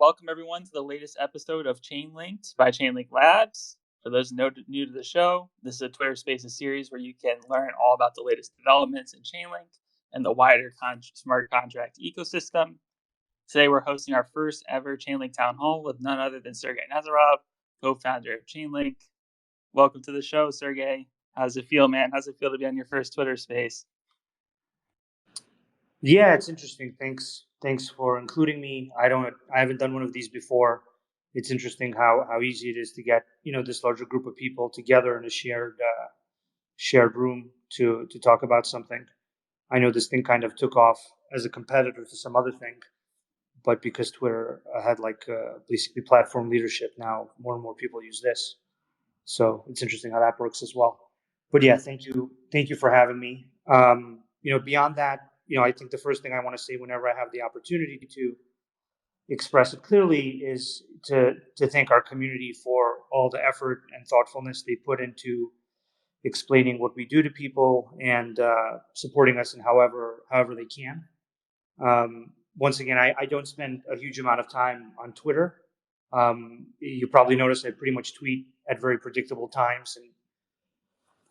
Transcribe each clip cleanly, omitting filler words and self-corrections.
Welcome everyone to the latest episode of Chainlinked by Chainlink Labs. For those new to the show, this is a Twitter Spaces series where you can learn all about the latest developments in Chainlink and the wider smart contract ecosystem. Today we're hosting our first ever Chainlink Town Hall with none other than Sergey Nazarov, co-founder of Chainlink. Welcome to the show, Sergey. How's it feel, man? How's it feel to be on your first Twitter space? Yeah, it's interesting. Thanks for including me. I haven't done one of these before. It's interesting how easy it is to get this larger group of people together in a shared room to talk about something. I know this thing kind of took off as a competitor to some other thing, but because Twitter had basically platform leadership, now more and more people use this. So it's interesting how that works as well. But yeah, thank you for having me. Beyond that, I think the first thing I want to say whenever I have the opportunity to express it clearly is to thank our community for all the effort and thoughtfulness they put into explaining what we do to people and supporting us in however they can. Once again, I don't spend a huge amount of time on Twitter. You probably notice I pretty much tweet at very predictable times and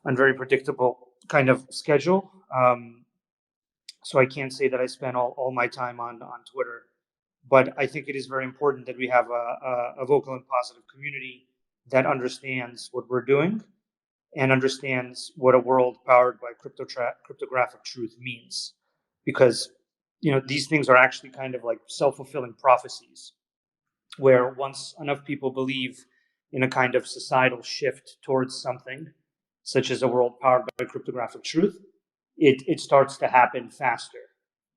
on very predictable kind of schedule. So I can't say that I spend all my time on Twitter, but I think it is very important that we have a vocal and positive community that understands what we're doing and understands what a world powered by cryptographic truth means. Because, these things are actually kind of like self-fulfilling prophecies, where once enough people believe in a kind of societal shift towards something, such as a world powered by cryptographic truth, it starts to happen faster.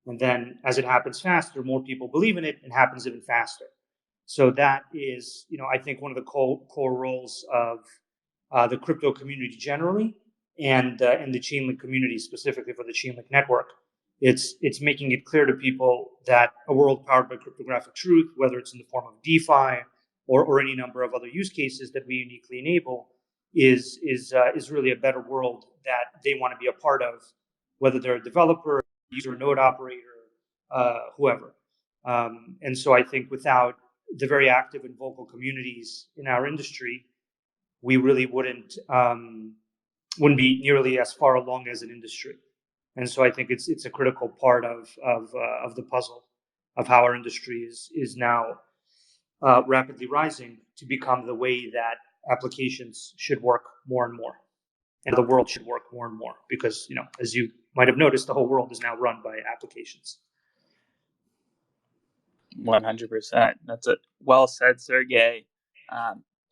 And then as it happens faster, more people believe in it and happens even faster. So that is, I think one of the core roles of the crypto community generally and the Chainlink community specifically for the Chainlink Network. It's making it clear to people that a world powered by cryptographic truth, whether it's in the form of DeFi or any number of other use cases that we uniquely enable, is really a better world that they want to be a part of, whether they're a developer, user, node operator, whoever. And so I think without the very active and vocal communities in our industry, we really wouldn't be nearly as far along as an industry. And so I think it's a critical part of the puzzle of how our industry is now rapidly rising to become the way that applications should work more and more, and the world should work more and more. Because as you might have noticed, the whole world is now run by applications. 100%. That's it. Well said, Sergey.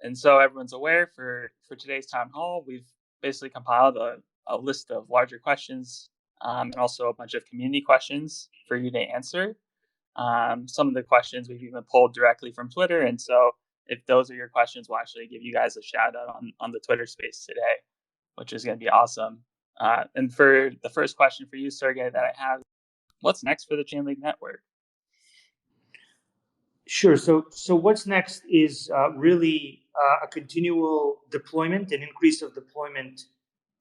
And so everyone's aware, for today's town hall, we've basically compiled a list of larger questions and also a bunch of community questions for you to answer. Some of the questions we've even pulled directly from Twitter. And so if those are your questions, we'll actually give you guys a shout out on the Twitter space today, which is going to be awesome. And for the first question for you, Sergey, that I have, what's next for the Chainlink Network? Sure. So what's next is really a continual deployment, an increase of deployment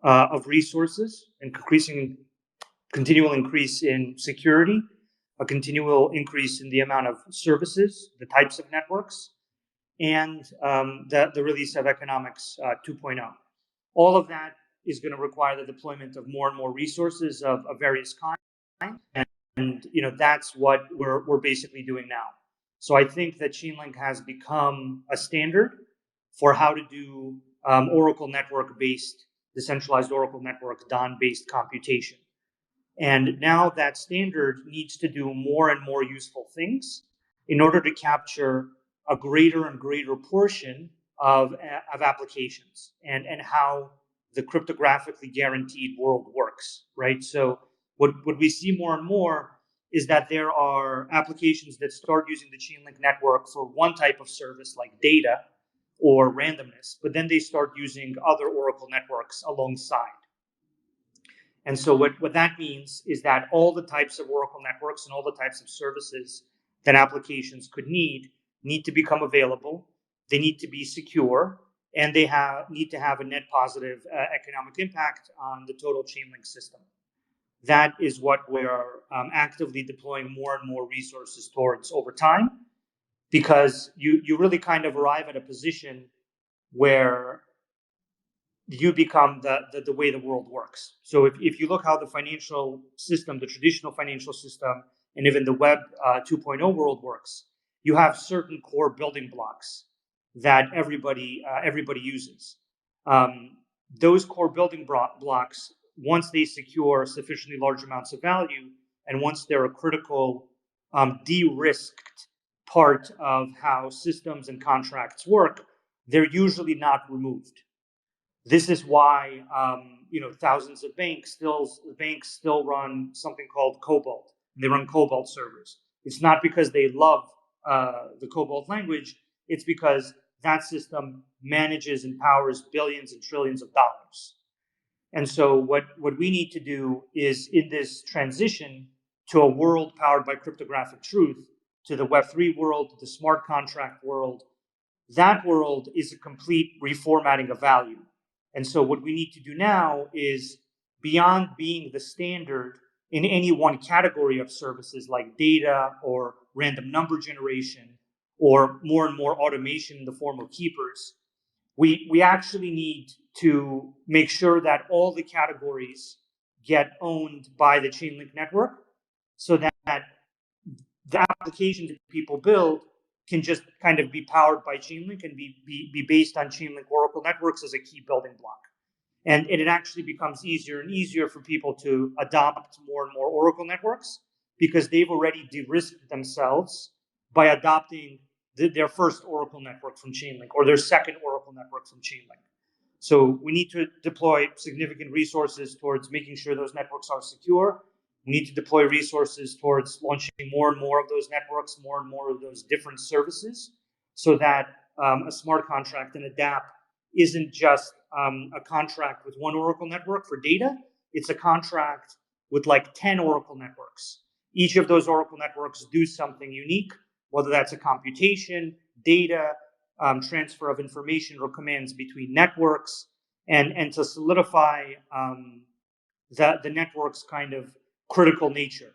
of resources, and continual increase in security, a continual increase in the amount of services, the types of networks, and the release of economics 2.0. All of that is going to require the deployment of more and more resources of various kinds, and that's what we're basically doing now. So I think that Chainlink has become a standard for how to do Oracle network-based, decentralized Oracle network DON-based computation. And now that standard needs to do more and more useful things in order to capture a greater and greater portion of applications and how the cryptographically guaranteed world works, right? So what we see more and more is that there are applications that start using the Chainlink network for one type of service like data or randomness, but then they start using other Oracle networks alongside. And so what that means is that all the types of Oracle networks and all the types of services that applications could need to become available. They need to be secure, and they need to have a net positive economic impact on the total Chainlink system. That is what we're actively deploying more and more resources towards over time. because you really kind of arrive at a position where you become the way the world works. So if you look how the financial system, the traditional financial system, and even the Web 2.0 world works, you have certain core building blocks that everybody uses. Those core building blocks, once they secure sufficiently large amounts of value, and once they're a critical de-risked part of how systems and contracts work, they're usually not removed. This is why thousands of banks still run something called Cobalt. They run Cobalt servers. It's not because they love the Cobalt language. It's because that system manages and powers billions and trillions of dollars. And so what we need to do is, in this transition to a world powered by cryptographic truth, to the Web3 world, to the smart contract world, that world is a complete reformatting of value. And so what we need to do now is, beyond being the standard in any one category of services like data or random number generation or more and more automation in the form of keepers, we actually need to make sure that all the categories get owned by the Chainlink Network, so that the applications that people build can just kind of be powered by Chainlink and be based on Chainlink Oracle networks as a key building block. And it actually becomes easier and easier for people to adopt more and more Oracle networks, because they've already de-risked themselves by adopting their first Oracle network from Chainlink, or their second Oracle network from Chainlink. So we need to deploy significant resources towards making sure those networks are secure. We need to deploy resources towards launching more and more of those networks, more and more of those different services, so that a smart contract and a dApp isn't just a contract with one Oracle network for data. It's a contract with like 10 Oracle networks. Each of those Oracle networks do something unique, whether that's a computation, data, transfer of information or commands between networks, and to solidify the network's kind of critical nature.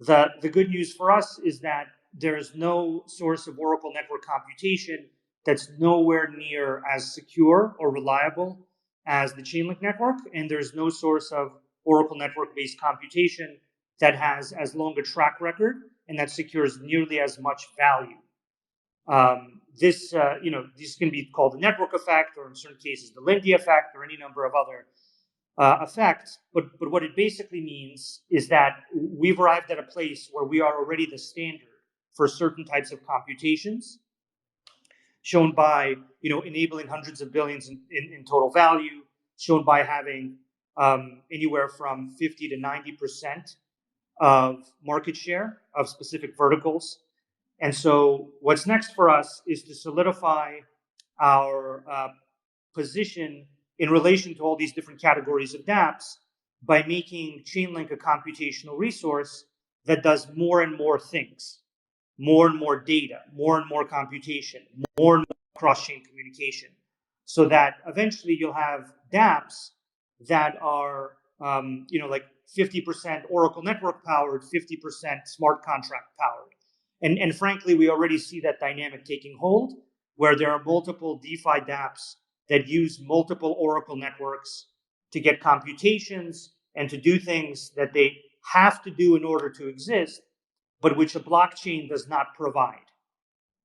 The good news for us is that there is no source of Oracle network computation that's nowhere near as secure or reliable as the Chainlink network, and there's no source of Oracle network-based computation that has as long a track record and that secures nearly as much value. This can be called the network effect, or in certain cases the Lindy effect, or any number of other effects. But what it basically means is that we've arrived at a place where we are already the standard for certain types of computations, shown by enabling hundreds of billions in total value, shown by having anywhere from 50 to 90% of market share of specific verticals. And so what's next for us is to solidify our position in relation to all these different categories of dApps by making Chainlink a computational resource that does more and more things, more and more data, more and more computation, more and more cross-chain communication, so that eventually you'll have dApps that are like 50% Oracle network powered, 50% smart contract powered. And frankly, we already see that dynamic taking hold, where there are multiple DeFi dApps that use multiple Oracle networks to get computations and to do things that they have to do in order to exist, but which a blockchain does not provide.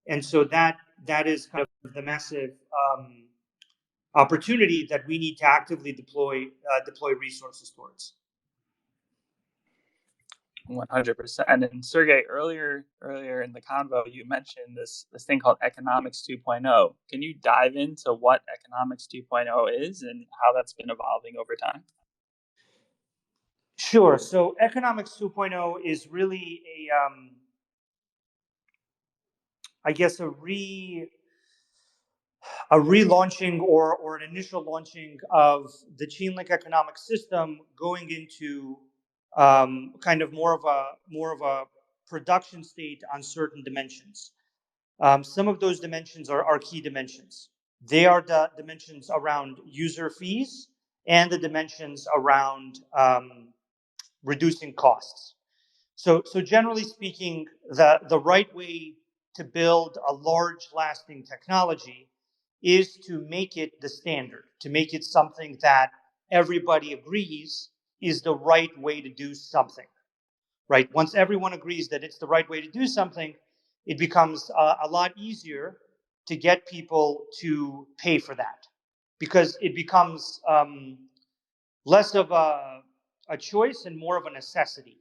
And so that is kind of the massive opportunity that we need to actively deploy resources towards. 100%. And Sergey, earlier in the convo, you mentioned this thing called Economics 2.0. Can you dive into what Economics 2.0 is and how that's been evolving over time? Sure. So Economics 2.0 is really I guess a relaunching or an initial launching of the Chainlink economic system, going into kind of more of a production state on certain dimensions. Some of those dimensions are key dimensions. They are the dimensions around user fees and the dimensions around reducing costs. So generally speaking, the right way to build a large lasting technology is to make it the standard, to make it something that everybody agrees is the right way to do something, right? Once everyone agrees that it's the right way to do something, it becomes a lot easier to get people to pay for that, because it becomes less of a choice and more of a necessity.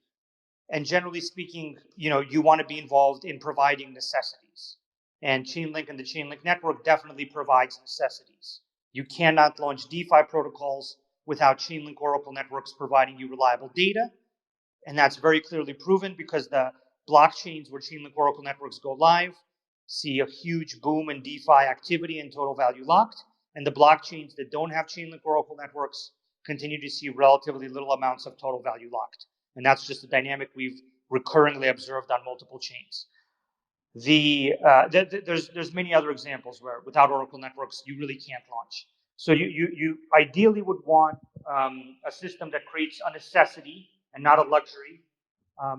And generally speaking, you want to be involved in providing necessities. And Chainlink and the Chainlink Network definitely provides necessities. You cannot launch DeFi protocols without Chainlink Oracle networks providing you reliable data. And that's very clearly proven because the blockchains where Chainlink Oracle networks go live see a huge boom in DeFi activity and total value locked. And the blockchains that don't have Chainlink Oracle networks continue to see relatively little amounts of total value locked. And that's just a dynamic we've recurringly observed on multiple chains. There's many other examples where without Oracle networks, you really can't launch. So you ideally would want a system that creates a necessity and not a luxury,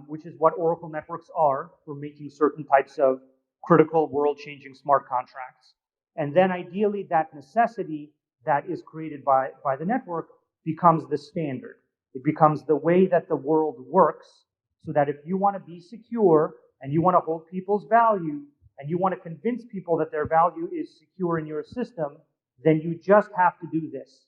which is what Oracle networks are for making certain types of critical world-changing smart contracts. And then ideally that necessity that is created by the network becomes the standard. It becomes the way that the world works, so that if you want to be secure and you want to hold people's value and you want to convince people that their value is secure in your system, then you just have to do this.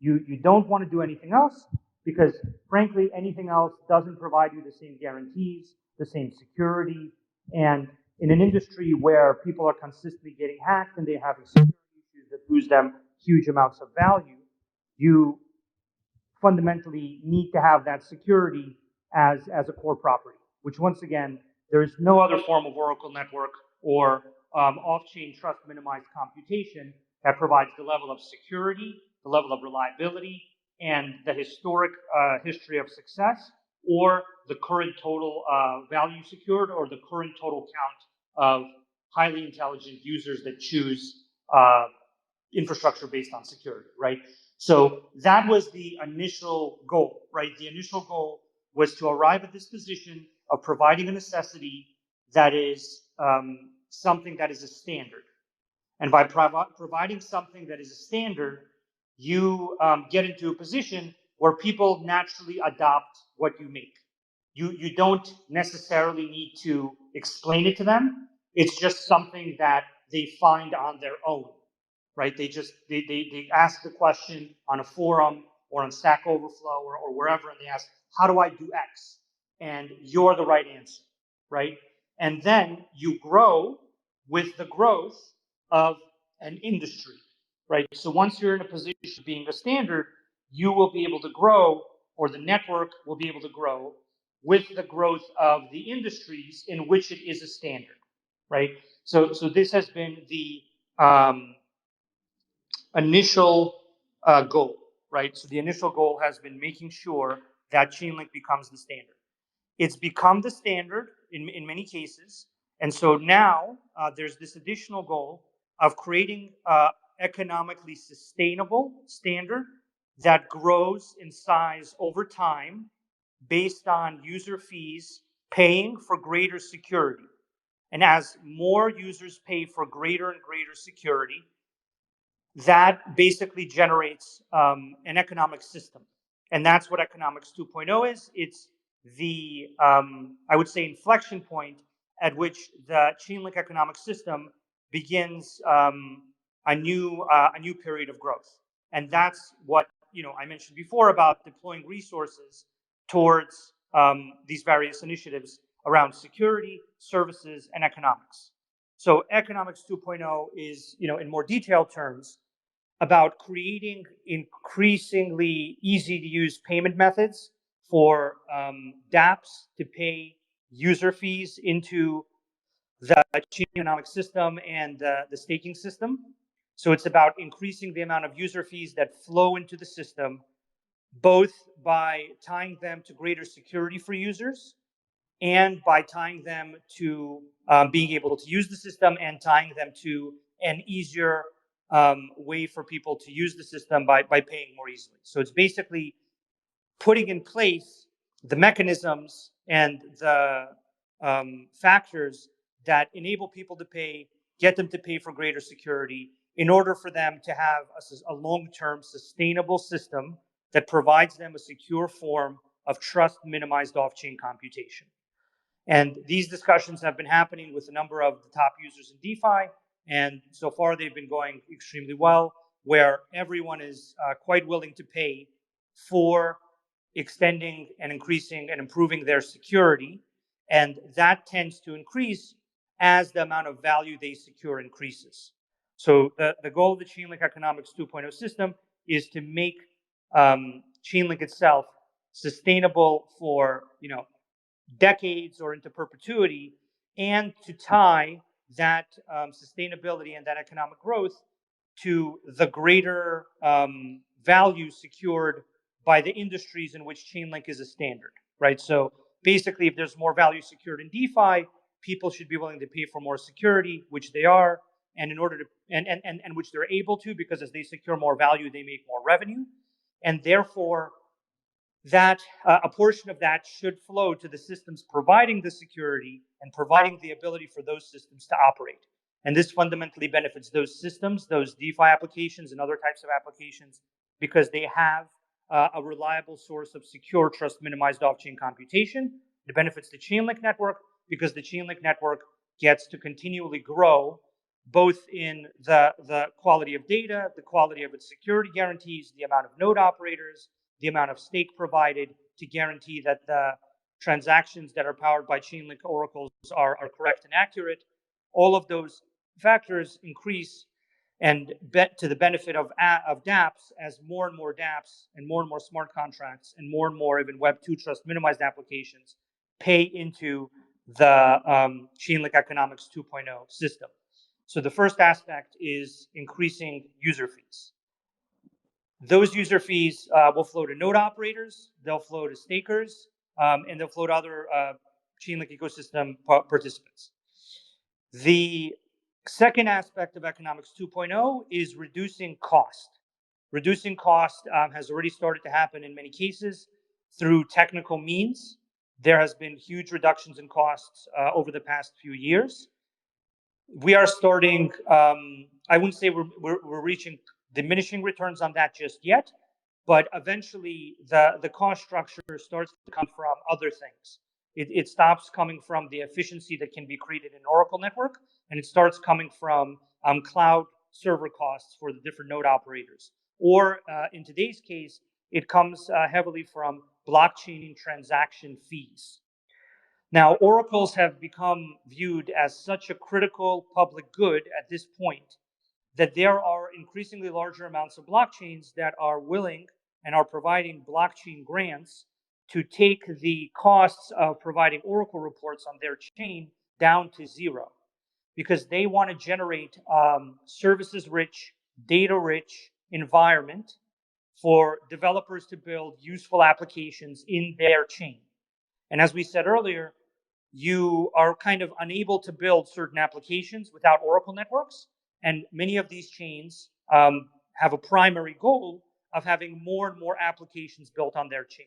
You don't want to do anything else, because frankly, anything else doesn't provide you the same guarantees, the same security. And in an industry where people are consistently getting hacked and they have security issues that lose them huge amounts of value, you fundamentally need to have that security as a core property, which once again, there is no other form of Oracle network or off-chain trust minimized computation that provides the level of security, the level of reliability, and the historic history of success, or the current total value secured, or the current total count of highly intelligent users that choose infrastructure based on security, right? So that was the initial goal, right? The initial goal was to arrive at this position of providing a necessity that is something that is a standard. And by providing something that is a standard, you get into a position where people naturally adopt what you make. You don't necessarily need to explain it to them. It's just something that they find on their own, right? They ask the question on a forum or on Stack Overflow or wherever, and they ask, how do I do X? And you're the right answer, right? And then you grow with the growth of an industry, right? So once you're in a position of being a standard, you will be able to grow, or the network will be able to grow with the growth of the industries in which it is a standard, right? So this has been the initial goal, right? So the initial goal has been making sure that Chainlink becomes the standard. It's become the standard in many cases. And so now there's this additional goal of creating economically sustainable standard that grows in size over time based on user fees paying for greater security. And as more users pay for greater and greater security, that basically generates an economic system. And that's what Economics 2.0 is. It's the, I would say, inflection point at which the Chainlink economic system begins a new period of growth. And that's what I mentioned before about deploying resources towards these various initiatives around security, services, and economics. So Economics 2.0 is, in more detailed terms, about creating increasingly easy to use payment methods for dApps to pay user fees into the chain economic system and the staking system. So it's about increasing the amount of user fees that flow into the system, both by tying them to greater security for users and by tying them to being able to use the system and tying them to an easier way for people to use the system by paying more easily. So it's basically putting in place the mechanisms and the factors that enable people to pay, get them to pay for greater security in order for them to have a long-term sustainable system that provides them a secure form of trust minimized off-chain computation. And these discussions have been happening with a number of the top users in DeFi, and so far they've been going extremely well, where everyone is quite willing to pay for extending and increasing and improving their security, and that tends to increase as the amount of value they secure increases. So the goal of the Chainlink Economics 2.0 system is to make Chainlink itself sustainable for decades or into perpetuity, and to tie that sustainability and that economic growth to the greater value secured by the industries in which Chainlink is a standard, right? So basically, if there's more value secured in DeFi, people should be willing to pay for more security, which they are, and in order to and which they're able to, because as they secure more value, they make more revenue, and therefore that a portion of that should flow to the systems providing the security and providing the ability for those systems to operate. And this fundamentally benefits those systems, those DeFi applications and other types of applications, because they have a reliable source of secure, trust minimized off-chain computation. It benefits the Chainlink network because the Chainlink network gets to continually grow, both in the quality of data, the quality of its security guarantees, the amount of node operators, the amount of stake provided to guarantee that the transactions that are powered by Chainlink oracles are correct and accurate. All of those factors increase and to the benefit of dApps, as more and more dApps and more smart contracts and more even Web 2 trust minimized applications pay into the Chainlink Economics 2.0 system. So the first aspect is increasing user fees. Those user fees will flow to node operators, they'll flow to stakers, and they'll flow to other Chainlink ecosystem participants. The second aspect of Economics 2.0 is reducing cost. Reducing cost has already started to happen in many cases through technical means. There has been huge reductions in costs over the past few years. We are starting, I wouldn't say we're reaching diminishing returns on that just yet, but eventually the cost structure starts to come from other things. It stops coming from the efficiency that can be created in Oracle network, and it starts coming from cloud server costs for the different node operators. Or in today's case, it comes heavily from blockchain transaction fees. Now, oracles have become viewed as such a critical public good at this point that there are increasingly larger amounts of blockchains that are willing and are providing blockchain grants to take the costs of providing Oracle reports on their chain down to zero, because they want to generate services-rich, data-rich environment for developers to build useful applications in their chain. And as we said earlier, you are kind of unable to build certain applications without Oracle networks. And many of these chains have a primary goal of having more and more applications built on their chain.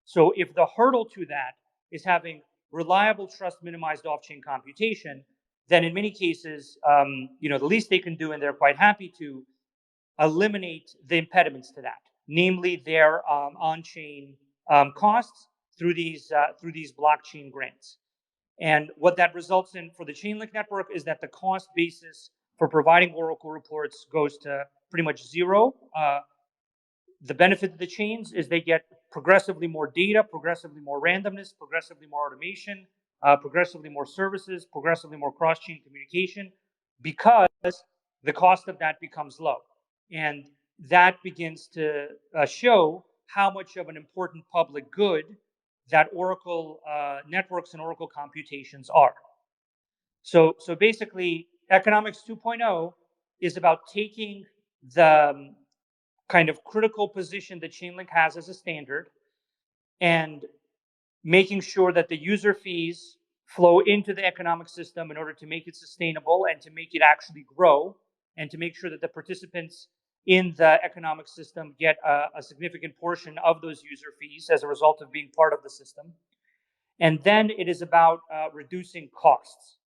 So if the hurdle to that is having reliable, trust minimized off-chain computation, then in many cases, the least they can do, and they're quite happy to, eliminate the impediments to that, namely their on-chain costs through these blockchain grants. And what that results in for the Chainlink network is that the cost basis for providing Oracle reports goes to pretty much zero. The benefit of the chains is they get progressively more data, progressively more randomness, progressively more automation, progressively more services, progressively more cross-chain communication, because the cost of that becomes low. And that begins to show how much of an important public good that Oracle networks and Oracle computations are. So basically, Economics 2.0 is about taking the kind of critical position that Chainlink has as a standard and making sure that the user fees flow into the economic system in order to make it sustainable and to make it actually grow, and to make sure that the participants in the economic system get a significant portion of those user fees as a result of being part of the system. And then it is about reducing costs.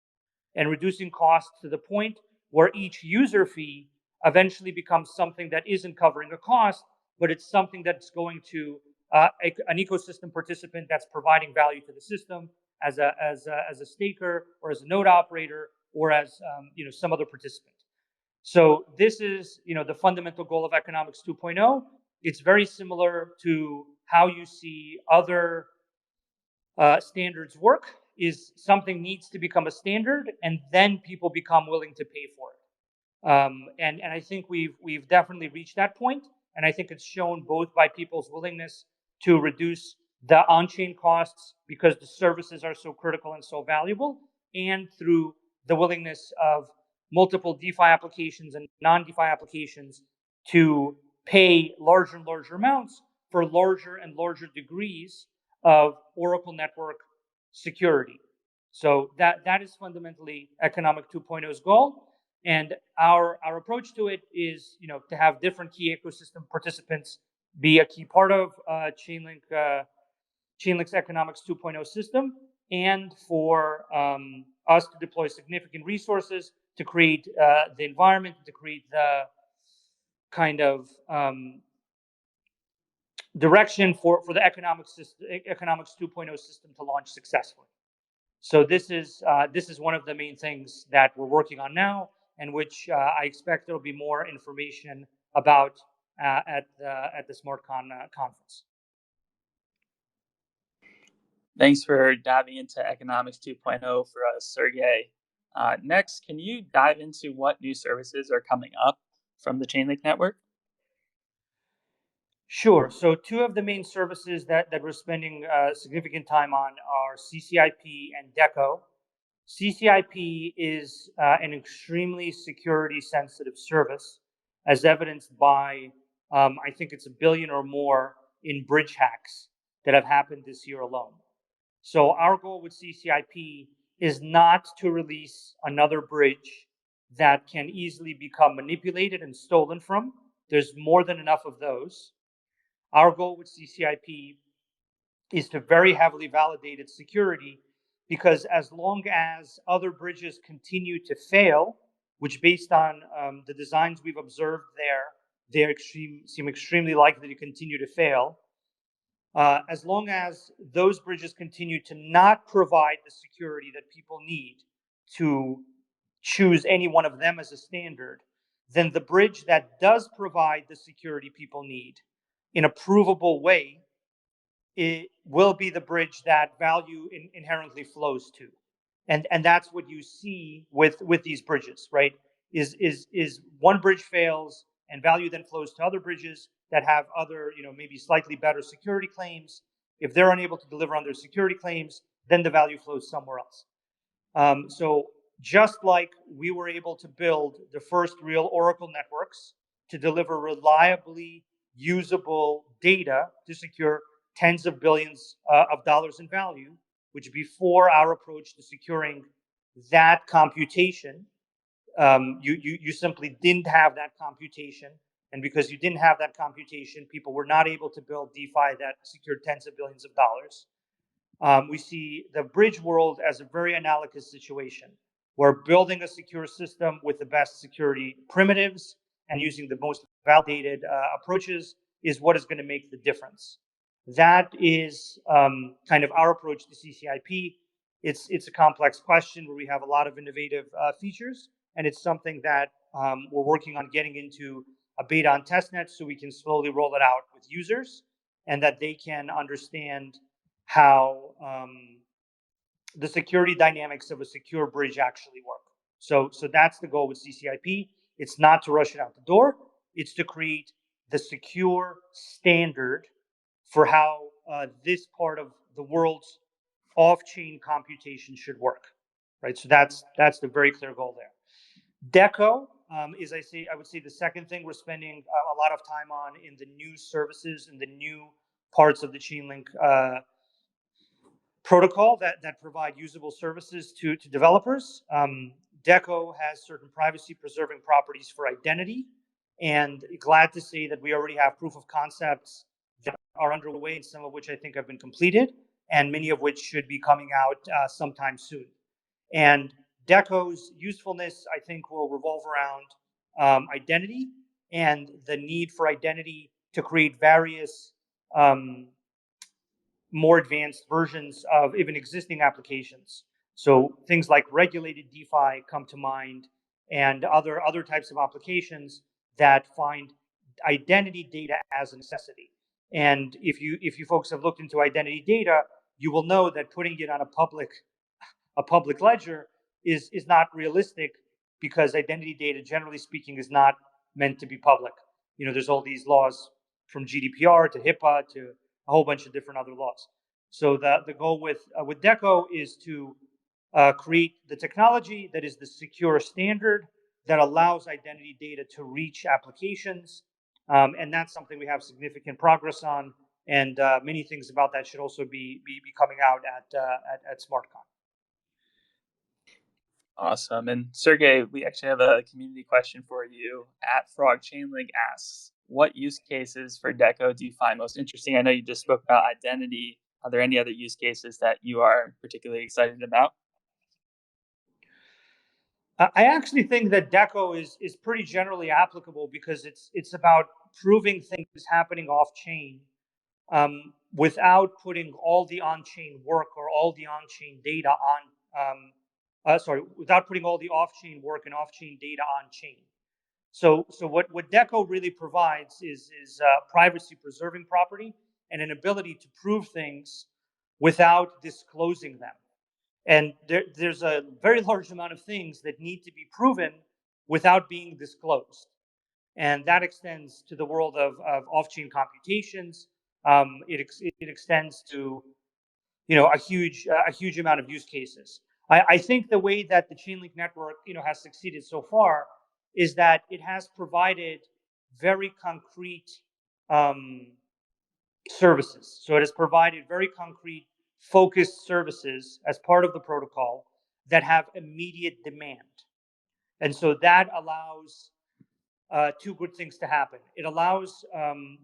and reducing costs to the point where each user fee eventually becomes something that isn't covering a cost, but it's something that's going to an ecosystem participant that's providing value to the system as a staker or as a node operator or as some other participant. So this is the fundamental goal of Economics 2.0. It's very similar to how you see other standards work. Is something needs to become a standard, and then people become willing to pay for it. And I think we've definitely reached that point, and I think it's shown both by people's willingness to reduce the on-chain costs because the services are so critical and so valuable, and through the willingness of multiple DeFi applications and non-DeFi applications to pay larger and larger amounts for larger and larger degrees of Oracle network security. So that is fundamentally Economic 2.0's goal. And our approach to it is, to have different key ecosystem participants be a key part of Chainlink's Economics 2.0 system, and for us to deploy significant resources to create the environment, to create the kind of direction for the Economics 2.0 system to launch successfully. So this is one of the main things that we're working on now, and which I expect there will be more information about at the SmartCon conference. Thanks for diving into Economics 2.0 for us, Sergey. Next, can you dive into what new services are coming up from the Chainlink Network? Sure. So two of the main services that we're spending significant time on are CCIP and DECO. CCIP is an extremely security-sensitive service, as evidenced by, I think it's 1 billion or more in bridge hacks that have happened this year alone. So our goal with CCIP is not to release another bridge that can easily become manipulated and stolen from. There's more than enough of those. Our goal with CCIP is to very heavily validate its security, because as long as other bridges continue to fail, which based on the designs we've observed there, they seem extremely likely to continue to fail. As long as those bridges continue to not provide the security that people need to choose any one of them as a standard, then the bridge that does provide the security people need in a provable way, it will be the bridge that value inherently flows to. And that's what you see with these bridges, right? Is one bridge fails and value then flows to other bridges that have other, maybe slightly better security claims. If they're unable to deliver on their security claims, then the value flows somewhere else. So just like we were able to build the first real Oracle networks to deliver reliably usable data to secure tens of billions of dollars in value, which before our approach to securing that computation, you simply didn't have that computation. And because you didn't have that computation, people were not able to build DeFi that secured tens of billions of dollars. We see the bridge world as a very analogous situation, where building a secure system with the best security primitives and using the most validated approaches is what is going to make the difference. That is kind of our approach to CCIP. It's a complex question where we have a lot of innovative features, and it's something that we're working on getting into a beta on testnet so we can slowly roll it out with users, and that they can understand how the security dynamics of a secure bridge actually work. So that's the goal with CCIP. It's not to rush it out the door. It's to create the secure standard for how this part of the world's off-chain computation should work, right? So that's the very clear goal there. DECO is, I would say, the second thing we're spending a lot of time on in the new services and the new parts of the Chainlink protocol that provide usable services to developers. DECO has certain privacy-preserving properties for identity, and glad to say that we already have proof of concepts that are underway, and some of which I think have been completed, and many of which should be coming out sometime soon. And DECO's usefulness, I think, will revolve around identity and the need for identity to create various more advanced versions of even existing applications. So things like regulated DeFi come to mind, and other types of applications that find identity data as a necessity. And if you folks have looked into identity data, you will know that putting it on a public ledger is not realistic, because identity data, generally speaking, is not meant to be public. There's all these laws from GDPR to HIPAA to a whole bunch of different other laws. So the goal with DECO is to create the technology that is the secure standard that allows identity data to reach applications, and that's something we have significant progress on. And many things about that should also be coming out at SmartCon. Awesome. And Sergey, we actually have a community question for you. At Frog Chainlink asks, what use cases for DECO do you find most interesting? I know you just spoke about identity. Are there any other use cases that you are particularly excited about? I actually think that DECO is pretty generally applicable, because it's about proving things happening off chain, without putting all the on-chain work or all the on-chain data without putting all the off-chain work and off-chain data on chain. So what DECO really provides is privacy preserving property and an ability to prove things without disclosing them. And there's a very large amount of things that need to be proven without being disclosed. And that extends to the world of off-chain computations. It extends to a huge amount of use cases. I think the way that the Chainlink Network has succeeded so far is that it has provided very concrete services. So it has provided very concrete, focused services as part of the protocol that have immediate demand. And so that allows two good things to happen. It allows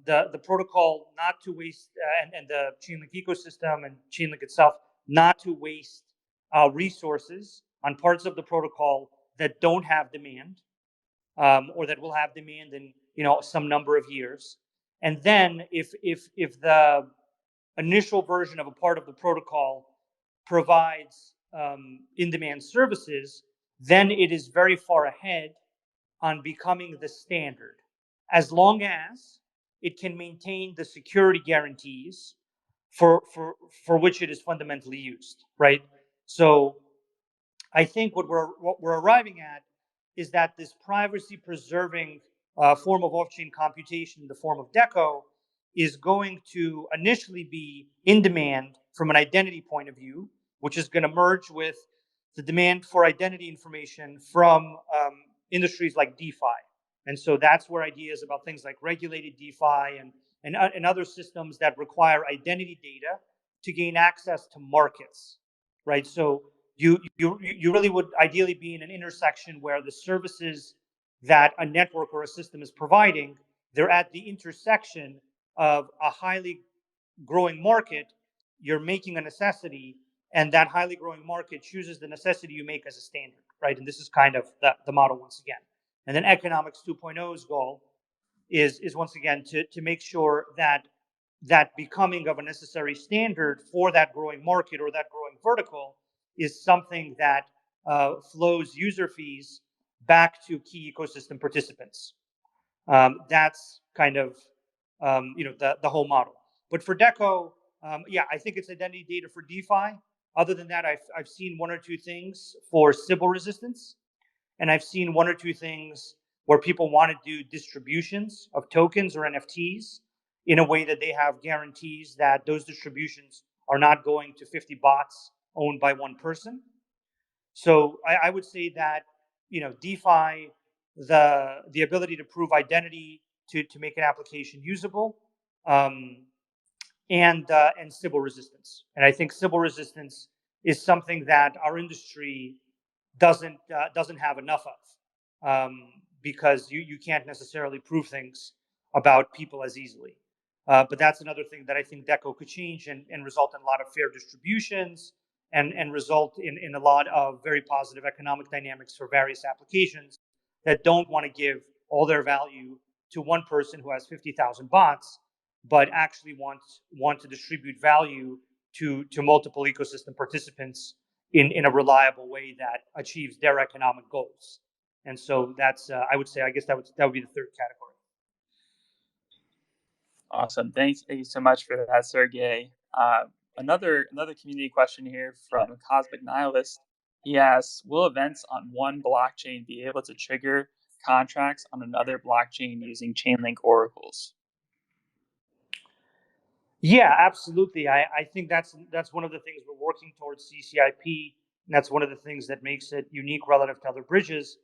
the protocol not to waste, and the Chainlink ecosystem and Chainlink itself not to waste resources on parts of the protocol that don't have demand, or that will have demand in some number of years. And then if the initial version of a part of the protocol provides in-demand services, then it is very far ahead on becoming the standard, as long as it can maintain the security guarantees for which it is fundamentally used, right? So I think what we're arriving at is that this privacy preserving form of off-chain computation in the form of DECO is going to initially be in demand from an identity point of view, which is going to merge with the demand for identity information from industries like DeFi. And so that's where ideas about things like regulated DeFi and other systems that require identity data to gain access to markets, right? So you really would ideally be in an intersection where the services that a network or a system is providing, they're at the intersection of a highly growing market. You're making a necessity, and that highly growing market chooses the necessity you make as a standard, right? And this is kind of the model once again. And then Economics 2.0's goal is once again to make sure that becoming of a necessary standard for that growing market or that growing vertical is something that flows user fees back to key ecosystem participants. That's kind of the whole model. But for DECO, I think it's identity data for DeFi. Other than that, I've seen one or two things for Sybil resistance, and I've seen one or two things where people want to do distributions of tokens or NFTs in a way that they have guarantees that those distributions are not going to 50 bots owned by one person. So I would say that DeFi, the ability to prove identity to make an application usable, and Sybil resistance. And I think Sybil resistance is something that our industry doesn't have enough of, because you can't necessarily prove things about people as easily. But that's another thing that I think DECO could change and result in a lot of fair distributions and result in a lot of very positive economic dynamics for various applications that don't want to give all their value to one person who has 50,000 bots, but actually want to distribute value to multiple ecosystem participants in a reliable way that achieves their economic goals. And so that's I would say, I guess that would be the third category. Awesome. Thank you so much for that, Sergey. Another community question here from Cosmic Nihilist. He asks, will events on one blockchain be able to trigger contracts on another blockchain using Chainlink oracles? Yeah, absolutely. I think that's one of the things we're working towards CCIP, and that's one of the things that makes it unique relative to other bridges.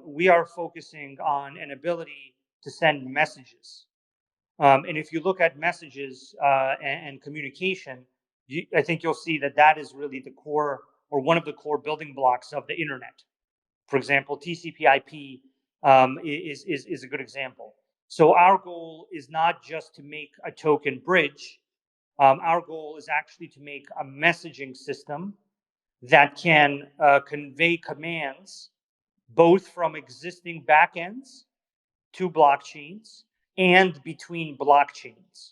We are focusing on an ability to send messages. And if you look at messages and communication, I think you'll see that that is really the core, or one of the core building blocks of the internet. For example, TCP/IP is a good example. So our goal is not just to make a token bridge. Our goal is actually to make a messaging system that can convey commands both from existing backends to blockchains and between blockchains.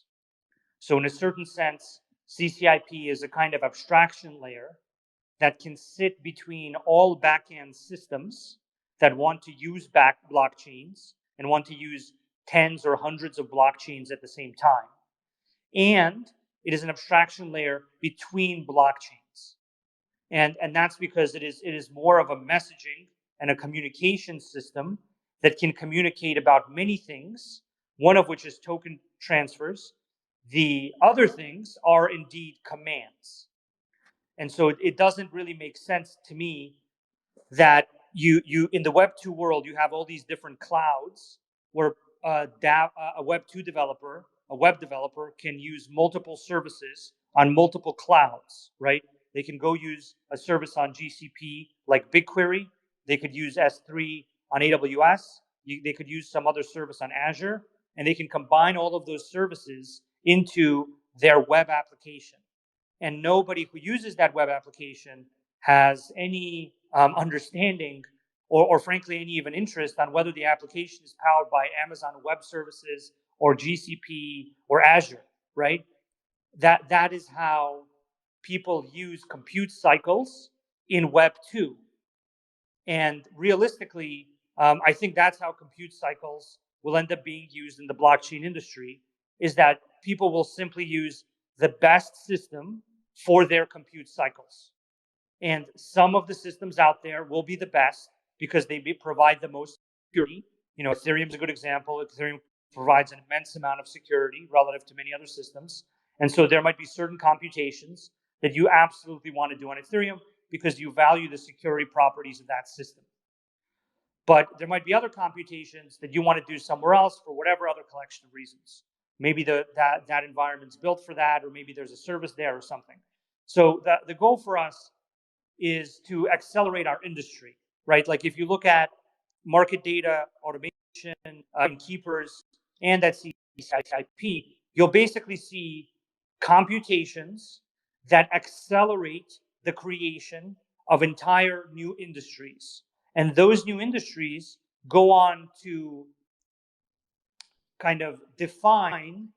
So in a certain sense, CCIP is a kind of abstraction layer that can sit between all backend systems that want to use blockchains and want to use tens or hundreds of blockchains at the same time. And it is an abstraction layer between blockchains. And that's because it is more of a messaging and a communication system that can communicate about many things, one of which is token transfers. The other things are indeed commands. And so it doesn't really make sense to me that you in the Web 2 world, you have all these different clouds where a Web 2 developer, a web developer, can use multiple services on multiple clouds, right? They can go use a service on GCP like BigQuery. They could use S3 on AWS. They could use some other service on Azure, and they can combine all of those services into their web application. And nobody who uses that web application has any understanding or frankly any even interest on whether the application is powered by Amazon Web Services or GCP or Azure, right? That is how people use compute cycles in Web 2. And realistically, I think that's how compute cycles will end up being used in the blockchain industry, is that people will simply use the best system for their compute cycles. And some of the systems out there will be the best because they provide the most security. You know, Ethereum is a good example. Ethereum provides an immense amount of security relative to many other systems. And so there might be certain computations that you absolutely want to do on Ethereum because you value the security properties of that system. But there might be other computations that you want to do somewhere else for whatever other collection of reasons. Maybe that environment's built for that, or maybe there's a service there or something. So the goal for us is to accelerate our industry, right? Like if you look at market data, automation, keepers, and at CCIP, you'll basically see computations that accelerate the creation of entire new industries. And those new industries go on to kind of define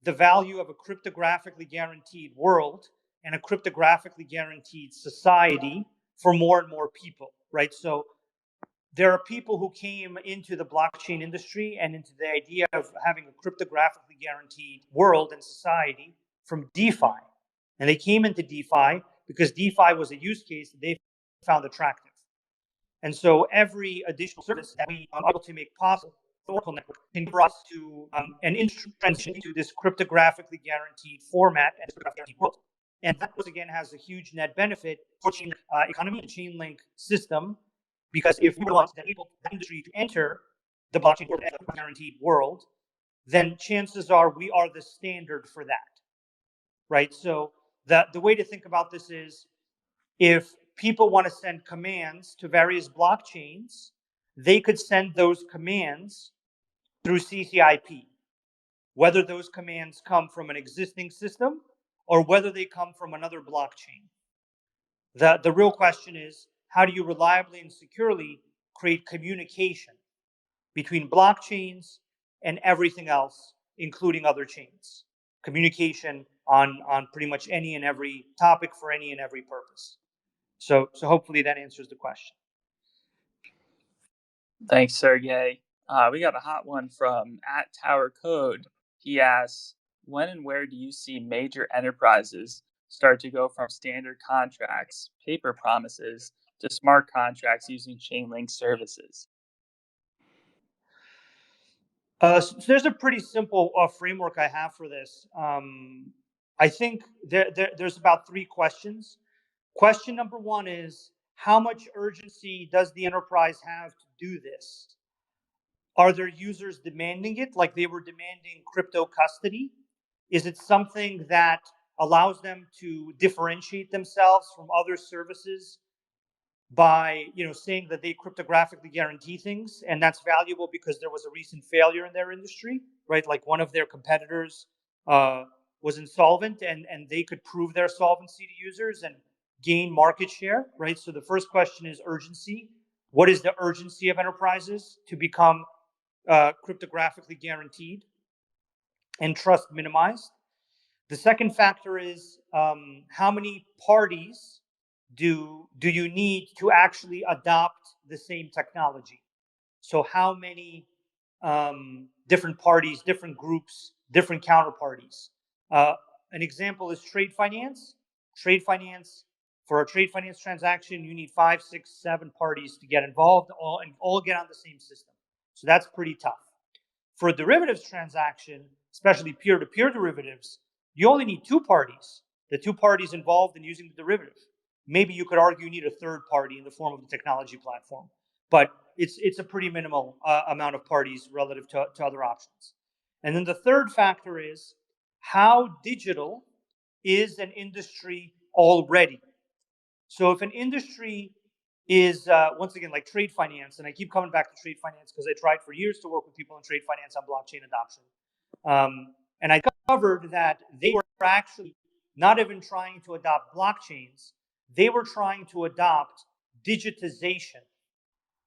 the value of a cryptographically guaranteed world and a cryptographically guaranteed society for more and more people, right? So there are people who came into the blockchain industry and into the idea of having a cryptographically guaranteed world and society from DeFi. And they came into DeFi because DeFi was a use case that they found attractive. And so every additional service that we are able to make possible, the Oracle network can bring us to an industry transition to this cryptographically guaranteed format and guaranteed world. And that, once again, has a huge net benefit for Chainlink economy and Chainlink system, because if we want that industry to enter the blockchain world and the guaranteed world, then chances are we are the standard for that, right? So the way to think about this is, if people want to send commands to various blockchains, they could send those commands through CCIP, whether those commands come from an existing system or whether they come from another blockchain. The real question is, how do you reliably and securely create communication between blockchains and everything else, including other chains? Communication on pretty much any and every topic for any and every purpose. So hopefully that answers the question. Thanks, Sergey. We got a hot one from at Tower Code. He asks, when and where do you see major enterprises start to go from standard contracts, paper promises, to smart contracts using Chainlink services? So there's a pretty simple framework I have for this. I think there's about three questions. Question number one is, how much urgency does the enterprise have to do this? Are their users demanding it like they were demanding crypto custody? Is it something that allows them to differentiate themselves from other services by saying that they cryptographically guarantee things, and that's valuable because there was a recent failure in their industry, right? Like one of their competitors was insolvent, and they could prove their solvency to users and gain market share, right? So the first question is urgency. What is the urgency of enterprises to become cryptographically guaranteed and trust minimized? The second factor is how many parties do you need to actually adopt the same technology? So how many different parties, different groups, different counterparties? An example is trade finance. Trade finance, for a trade finance transaction, you need 5, 6, 7 parties to get involved, all get on the same system. So that's pretty tough. For a derivatives transaction, especially peer-to-peer derivatives, you only need 2 parties, the 2 parties involved in using the derivative. Maybe you could argue you need a third party in the form of the technology platform, but it's a pretty minimal amount of parties relative to other options. And then the third factor is, how digital is an industry already? So if an industry is, once again, like trade finance, and I keep coming back to trade finance because I tried for years to work with people in trade finance on blockchain adoption. And I covered that they were actually not even trying to adopt blockchains, they were trying to adopt digitization.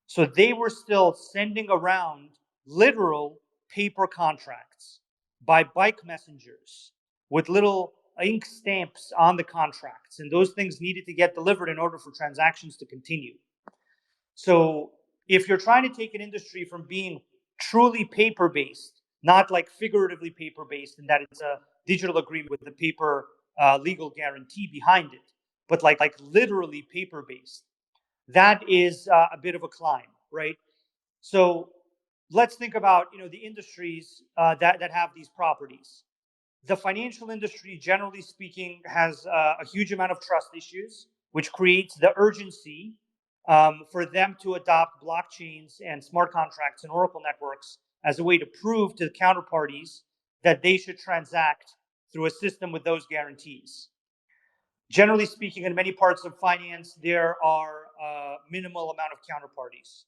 So they were still sending around literal paper contracts by bike messengers with little ink stamps on the contracts. And those things needed to get delivered in order for transactions to continue. So if you're trying to take an industry from being truly paper-based, not like figuratively paper-based in that it's a digital agreement with the paper legal guarantee behind it, but like literally paper-based, that is a bit of a climb, right? So let's think about the industries that have these properties. The financial industry, generally speaking, has a huge amount of trust issues, which creates the urgency for them to adopt blockchains and smart contracts and Oracle networks as a way to prove to the counterparties that they should transact through a system with those guarantees. Generally speaking, in many parts of finance, there are a minimal amount of counterparties.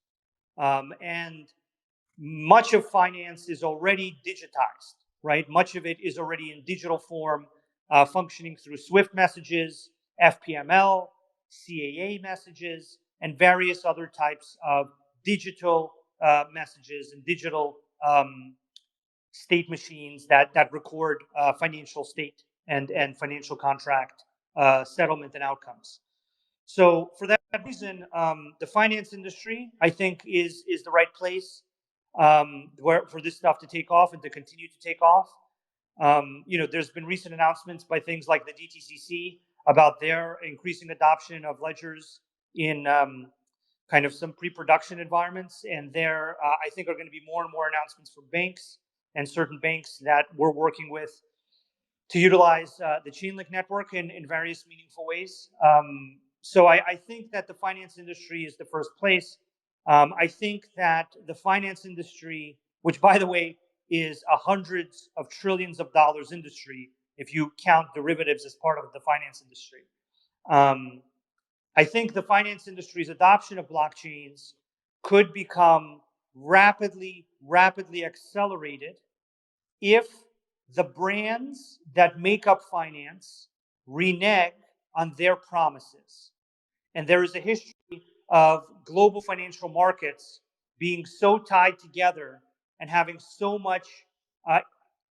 And much of finance is already digitized, right? Much of it is already in digital form, functioning through Swift messages, FPML, CAA messages, and various other types of digital messages and digital state machines that record financial state and financial contract settlement and outcomes. So for that reason, the finance industry, I think, is the right place for this stuff to take off and to continue to take off. There's been recent announcements by things like the DTCC about their increasing adoption of ledgers in kind of some pre-production environments, and there I think are going to be more and more announcements from banks and certain banks that we're working with to utilize the Chainlink Network in various meaningful ways. So I think that the finance industry is the first place. I think that the finance industry, which by the way is a hundreds of trillions of dollars industry, if you count derivatives as part of the finance industry, I think the finance industry's adoption of blockchains could become rapidly accelerated if the brands that make up finance renege on their promises. And there is a history of global financial markets being so tied together and having so much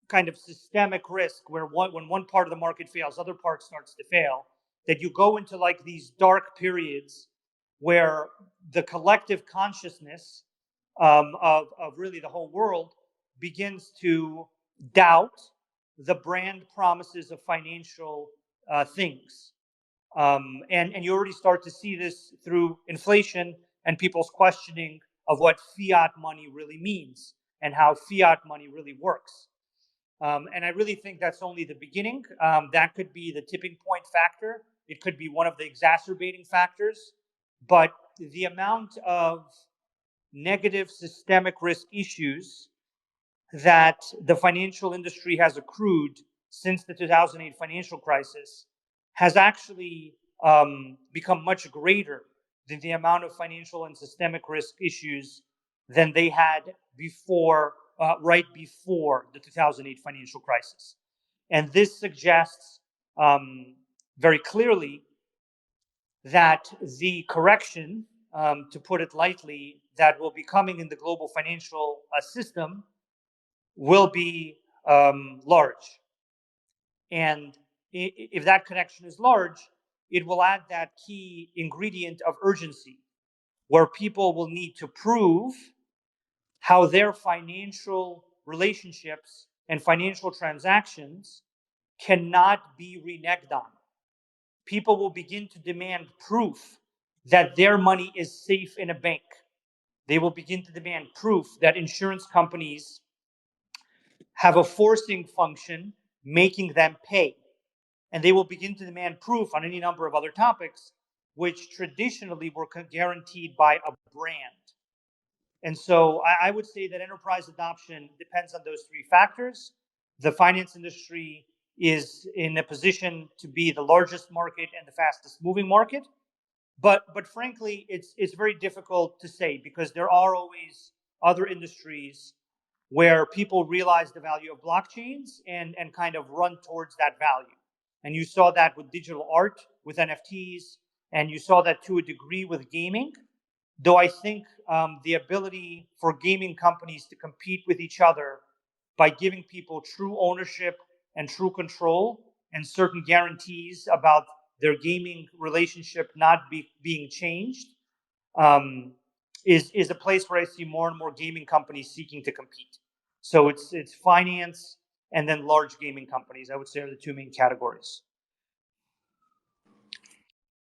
kind of systemic risk where when one part of the market fails, other part starts to fail, that you go into like these dark periods where the collective consciousness of really the whole world begins to doubt the brand promises of financial things. And you already start to see this through inflation and people's questioning of what fiat money really means and how fiat money really works. And I really think that's only the beginning. That could be the tipping point factor. It could be one of the exacerbating factors. But the amount of negative systemic risk issues that the financial industry has accrued since the 2008 financial crisis has actually become much greater than the amount of financial and systemic risk issues than they had before, right before the 2008 financial crisis. And this suggests very clearly that the correction, to put it lightly, that will be coming in the global financial system will be large. And if that connection is large, it will add that key ingredient of urgency, where people will need to prove how their financial relationships and financial transactions cannot be reneged on. People will begin to demand proof that their money is safe in a bank. They will begin to demand proof that insurance companies have a forcing function making them pay. And they will begin to demand proof on any number of other topics, which traditionally were guaranteed by a brand. And so I would say that enterprise adoption depends on those three factors. The finance industry is in a position to be the largest market and the fastest moving market. But frankly, it's very difficult to say because there are always other industries where people realize the value of blockchains and kind of run towards that value. And you saw that with digital art, with NFTs, and you saw that to a degree with gaming. Though I think the ability for gaming companies to compete with each other by giving people true ownership and true control and certain guarantees about their gaming relationship not being changed is a place where I see more and more gaming companies seeking to compete. So it's finance and then large gaming companies, I would say, are the two main categories.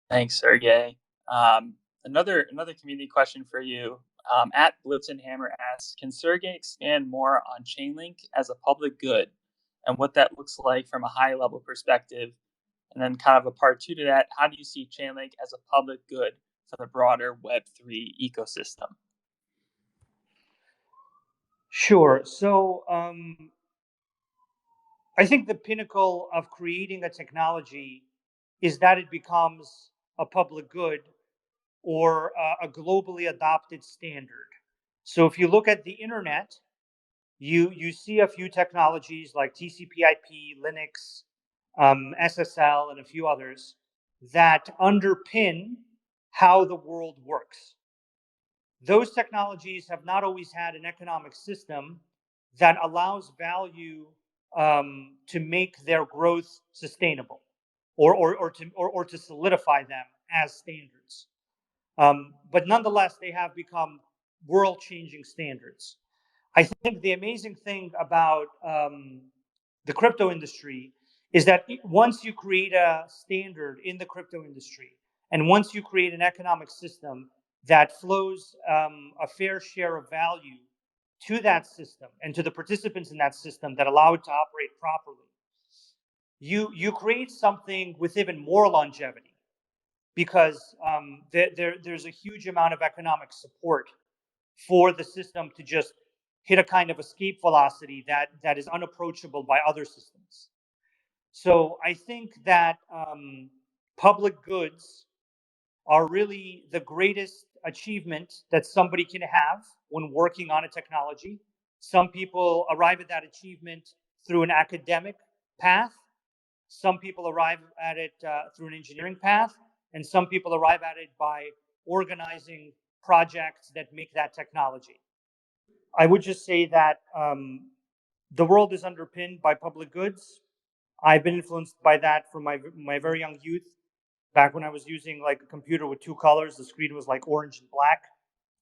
Thanks, Sergey. Another community question for you. At Blitzen asks, can Sergey expand more on Chainlink as a public good and what that looks like from a high level perspective? And then kind of a part two to that, how do you see Chainlink as a public good for the broader Web3 ecosystem? Sure. So I think the pinnacle of creating a technology is that it becomes a public good or a globally adopted standard. So if you look at the internet, you see a few technologies like TCP/IP, Linux, SSL, and a few others that underpin how the world works. Those technologies have not always had an economic system that allows value to make their growth sustainable or to solidify them as standards. But nonetheless, they have become world-changing standards. I think the amazing thing about the crypto industry is that once you create a standard in the crypto industry, and once you create an economic system that flows a fair share of value to that system and to the participants in that system that allow it to operate properly, you create something with even more longevity because there's a huge amount of economic support for the system to just hit a kind of escape velocity that is unapproachable by other systems. So I think that public goods are really the greatest achievement that somebody can have when working on a technology. Some people arrive at that achievement through an academic path. Some people arrive at it through an engineering path. and some people arrive at it by organizing projects that make that technology. I would just say that the world is underpinned by public goods. I've been influenced by that from my very young youth. Back when I was using like a computer with two colors, the screen was like orange and black,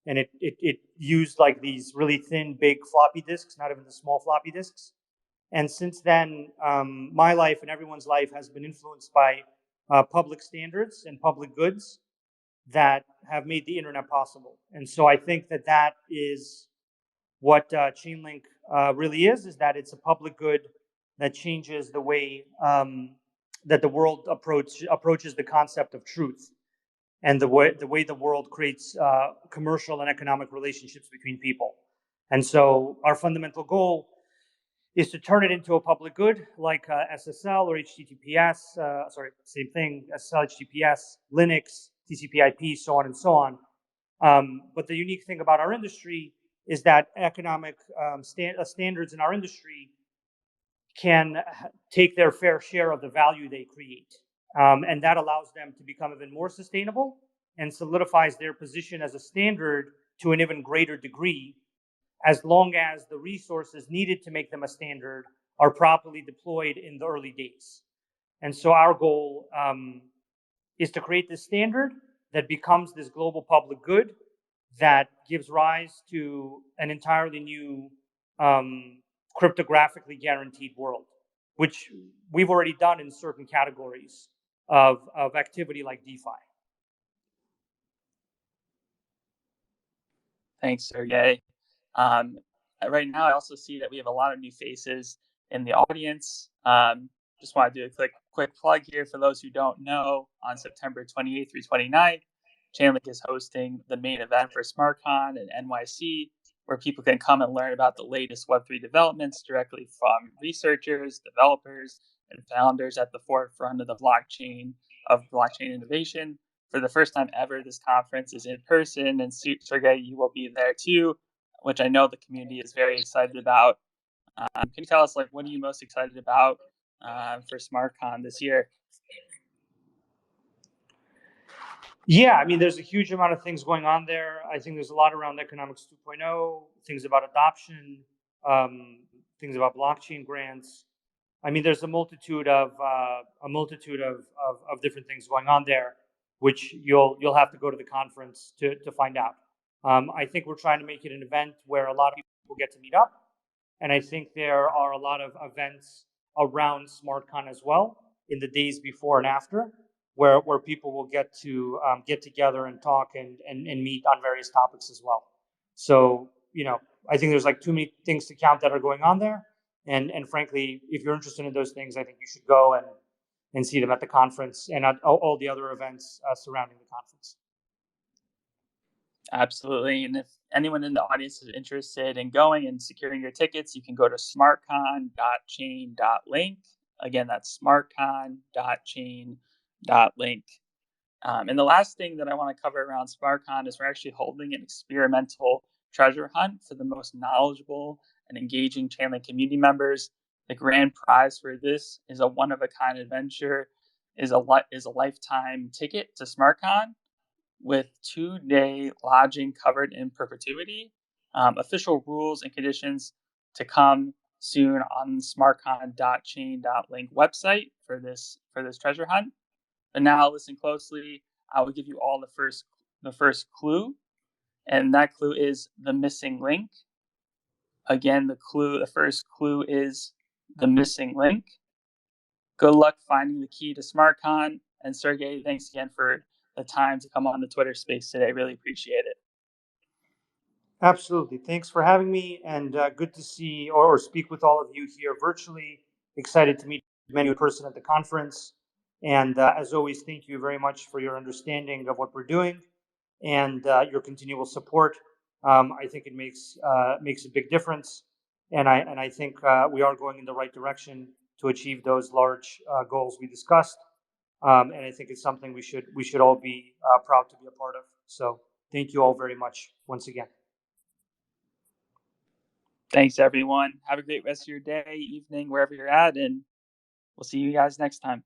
and it used like these really thin, big floppy disks, not even the small floppy disks. And since then, my life and everyone's life has been influenced by public standards and public goods that have made the internet possible. And so I think that that is what Chainlink really is that it's a public good that changes the way that the world approaches the concept of truth and the way the world creates commercial and economic relationships between people. And so our fundamental goal is to turn it into a public good like SSL or HTTPS, same thing, SSL, HTTPS, Linux, TCP/IP, so on and so on. But the unique thing about our industry is that economic standards in our industry can take their fair share of the value they create. And that allows them to become even more sustainable and solidifies their position as a standard to an even greater degree, as long as the resources needed to make them a standard are properly deployed in the early days. And so our goal is to create this standard that becomes this global public good that gives rise to an entirely new cryptographically guaranteed world, which we've already done in certain categories of activity like DeFi. Thanks, Sergey. Right now, I also see that we have a lot of new faces in the audience. Just want to do a quick plug here for those who don't know. On September 28th through 29th, Chainlink is hosting the main event for SmartCon in NYC, where people can come and learn about the latest Web3 developments directly from researchers, developers, and founders at the forefront of blockchain innovation. For the first time ever, this conference is in person, and Sergey, you will be there too, which I know the community is very excited about. Can you tell us, like, what are you most excited about for SmartCon this year? Yeah, I mean, there's a huge amount of things going on there. I think there's a lot around economics 2.0, things about adoption, things about blockchain grants. I mean, there's a multitude of different things going on there, which you'll have to go to the conference to find out. I think we're trying to make it an event where a lot of people get to meet up, and I think there are a lot of events around SmartCon as well in the days before and after, where people will get to get together and talk and meet on various topics as well. So, I think there's like too many things to count that are going on there. And frankly, if you're interested in those things, I think you should go and see them at the conference and at all the other events surrounding the conference. Absolutely. And if anyone in the audience is interested in going and securing your tickets, you can go to smartcon.chain.link. Again, that's smartcon.chain.link. And the last thing that I want to cover around SmartCon is we're actually holding an experimental treasure hunt for the most knowledgeable and engaging Chainlink community members. The grand prize for this is a one-of-a-kind adventure, is a lifetime ticket to SmartCon with 2-day lodging covered in perpetuity. Official rules and conditions to come soon on the smartcon.chain.link website for this treasure hunt. And now listen closely. I will give you all the first clue, and that clue is the missing link. Again, the first clue is the missing link. Good luck finding the key to SmartCon. And Sergey, thanks again for the time to come on the Twitter space today. Really appreciate it. Absolutely. Thanks for having me, and good to see or speak with all of you here virtually. Excited to meet many in person at the conference. And as always, thank you very much for your understanding of what we're doing and your continual support. I think it makes a big difference, and I think we are going in the right direction to achieve those large goals we discussed. And I think it's something we should all be proud to be a part of. So thank you all very much once again. Thanks, everyone. Have a great rest of your day, evening, wherever you're at, and we'll see you guys next time.